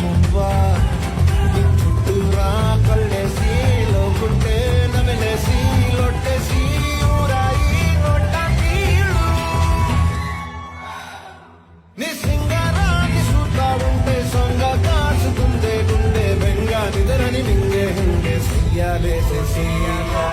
ಮುಂಬಾ చుట్టూరా కళ్ళేసి లోకుంటే నమిలేసి లొట్టేసి ఊరాయి నోట నీళ్ళు నీ సింగారాన్ని చూస్తా ఉంటే సొంగ కాసుకుందే గుండె బెంగ నిదరని మింగే హుండే సియ్యాలేసే సియ్యాలా